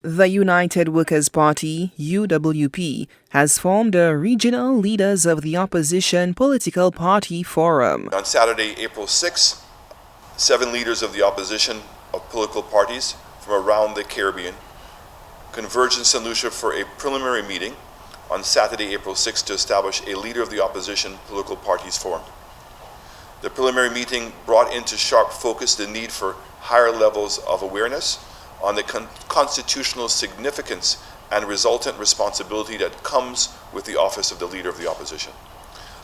The United Workers' Party, UWP, has formed a Regional Leaders of the Opposition Political Party Forum. On Saturday, April 6, 7 leaders of the opposition of political parties from around the Caribbean converged in St. Lucia for a preliminary meeting on Saturday, April 6, to establish a Leader of the Opposition Political Parties Forum. The preliminary meeting brought into sharp focus the need for higher levels of awareness on the constitutional significance and resultant responsibility that comes with the office of the Leader of the Opposition.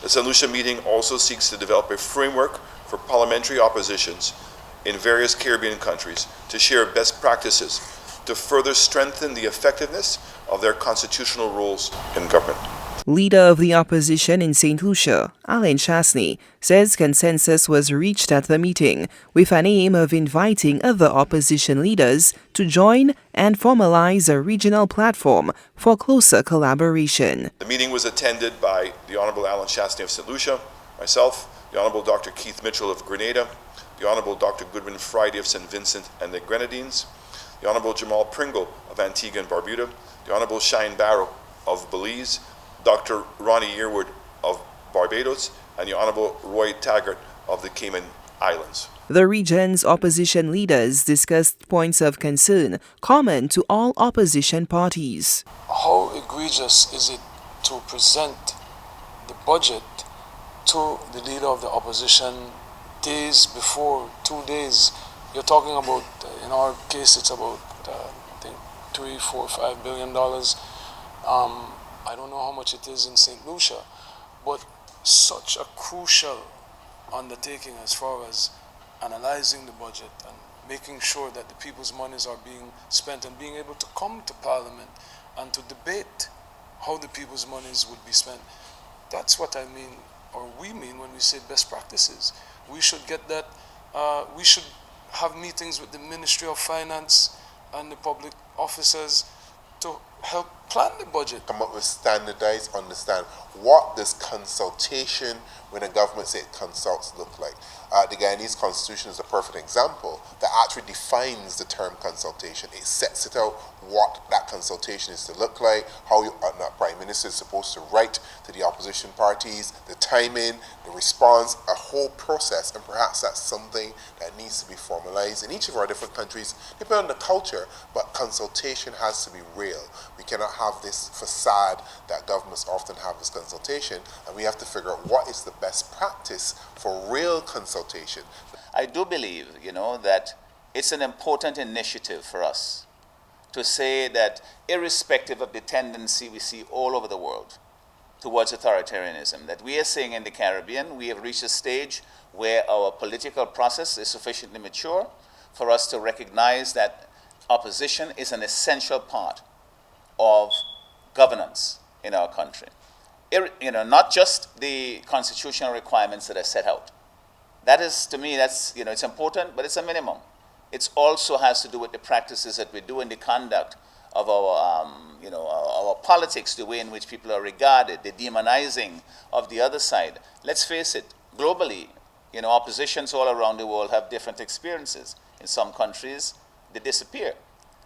The St. Lucia meeting also seeks to develop a framework for parliamentary oppositions in various Caribbean countries to share best practices to further strengthen the effectiveness of their constitutional roles in government. Leader of the opposition in St. Lucia, Allen Chastanet, says consensus was reached at the meeting with an aim of inviting other opposition leaders to join and formalize a regional platform for closer collaboration. The meeting was attended by the Honorable Allen Chastanet of St. Lucia, myself, the Honorable Dr. Keith Mitchell of Grenada, the Honorable Dr. Goodwin Friday of St. Vincent and the Grenadines, the Honorable Jamal Pringle of Antigua and Barbuda, the Honorable Shine Barrow of Belize, Dr. Ronnie Yearwood of Barbados, and the Honorable Roy Taggart of the Cayman Islands. The region's opposition leaders discussed points of concern common to all opposition parties. How egregious is it to present the budget to the leader of the opposition days before, 2 days? You're talking about, in our case, it's about, I think, $3, $4, $5 billion. I don't know how much it is in St. Lucia, but such a crucial undertaking as far as analyzing the budget and making sure that the people's monies are being spent and being able to come to Parliament and to debate how the people's monies would be spent. That's what I mean, or we mean, when we say best practices. We should get that, we should have meetings with the Ministry of Finance and the public officers to help plan the budget. Come up with standardized, understand what does consultation when a government say it consults look like. The Guyanese constitution is a perfect example that actually defines the term consultation. It sets it out what that consultation is to look like, how the Prime Minister is supposed to write to the opposition parties, the timing, the response, a whole process, and perhaps that's something that needs to be formalized in each of our different countries, depending on the culture, but consultation has to be real. We cannot have this facade that governments often have as consultation, and we have to figure out what is the best practice for real consultation. I do believe, that it's an important initiative for us to say that irrespective of the tendency we see all over the world towards authoritarianism, that we are saying in the Caribbean, we have reached a stage where our political process is sufficiently mature for us to recognize that opposition is an essential part of governance in our country. Not just the constitutional requirements that are set out. That is, to me, that's, it's important, but it's a minimum. It also has to do with the practices that we do in the conduct of our politics, the way in which people are regarded, the demonizing of the other side. Let's face it, globally, oppositions all around the world have different experiences. In some countries, they disappear.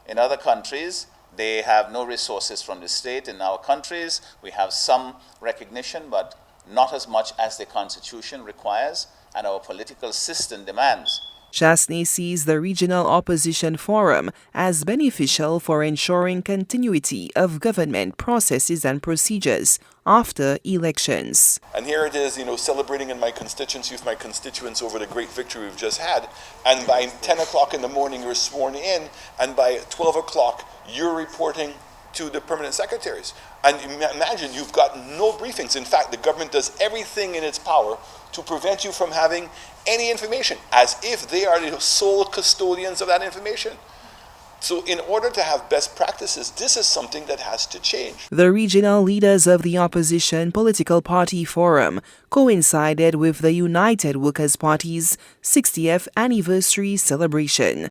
In other countries, they have no resources from the state. In our countries, we have some recognition, but not as much as the Constitution requires and our political system demands. Chastanet sees the Regional Opposition Forum as beneficial for ensuring continuity of government processes and procedures after elections. And here it is, celebrating in my constituency with my constituents over the great victory we've just had. And by 10 o'clock in the morning, you're sworn in, and by 12 o'clock, you're reporting to the permanent secretaries. And imagine you've got no briefings. In fact, the government does everything in its power to prevent you from having any information, as if they are the sole custodians of that information. So in order to have best practices, this is something that has to change. The Regional Leaders of the Opposition Political Party Forum coincided with the United Workers' Party's 60th anniversary celebration.